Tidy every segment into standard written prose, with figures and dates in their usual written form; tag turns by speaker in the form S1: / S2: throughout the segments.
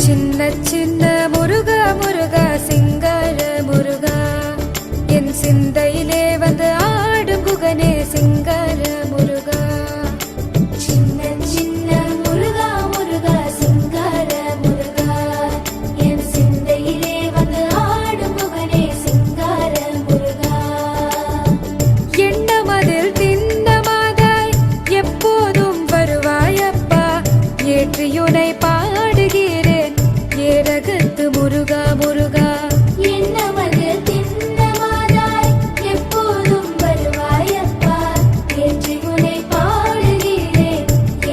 S1: சின்ன சின்ன முருகா முருகா சிங்கார முருகா என் சிந்தையிலே வந்து ஆடும் குகனே சிங்கார முருகா.
S2: சின்ன சின்ன முருகா முருகா சிங்கார முருகா என் சிந்தையிலே வந்து ஆடும் குகனே சிங்கார முருகா.
S1: எண்ணமதில் திண்ணமாதாய் எப்போதும் வருவாயப்பா ஏற்றியுனை பாடுகிறேன் ஏரகத்து முருகா முருகா.
S2: எண்ணமதில் திண்ணமாதாய் எப்போதும் வருவாயப்பா ஏற்றி உனை பாடுகிறேன்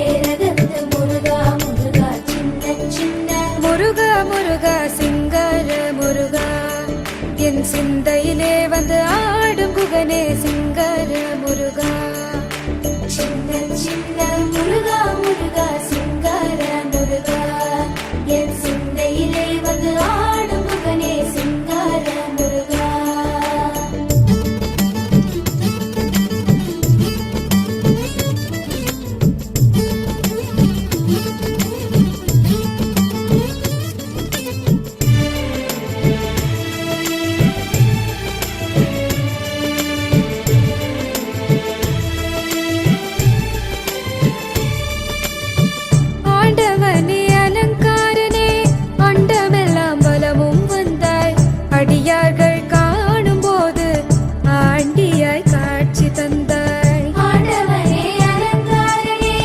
S2: ஏரகத்து முருகா முருகா. சின்ன சின்ன
S1: முருகா முருகா சிங்கார முருகா என் சிந்தையிலே வந்து ஆடும் குகனே சிங்கார முருகா.
S2: சின்ன சின்ன முருகா முருகா சிங்கார முருகா என் சிந்தையிலே வந்து ஆடும் குகனே சிங்கார முருகா.
S1: ஆண்டவனே அலங்காரனே அண்டமெல்லாம் பலமும் வந்தாய் அடியார்கள் காணும் போது ஆண்டியாய் காட்சி தந்தாய்.
S2: ஆண்டவனே அலங்காரனே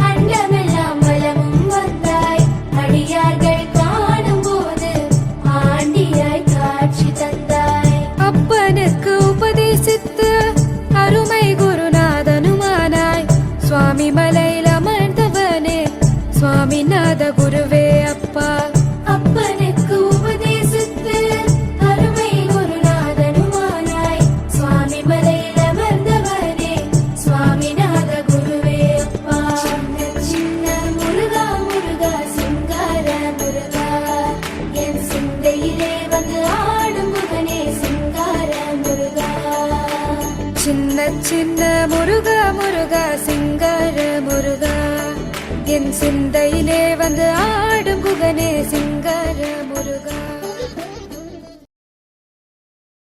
S2: அண்டமெல்லாம் வலமும் வந்தாய் அடியார்கள் காணும் போது ஆண்டியாய் காட்சி தந்தாய்.
S1: அப்பனுக்கு உபதேசித்து அருமை குருநாதனுமானாய் சுவாமி மலையில் அமர்ந்தவனே சுவாமிநாத குருவே அப்பா.
S2: அப்பனுக்கு உபதேசித்து அருமை குருநாதனுமானாய் சுவாமி மலையில் அமர்ந்தவனே சுவாமிநாத குருவே அப்பா. சின்ன சின்ன முருகா முருகா சிங்கார முருகா என் சிந்தையிலே வந்து ஆடும் குகனே சிங்கார முருகா.
S1: சின்ன சின்ன முருகா முருகா சிங்கார முருகா என் சிந்தையிலே வந்து ஆடும் குகனே சிங்கார முருகா.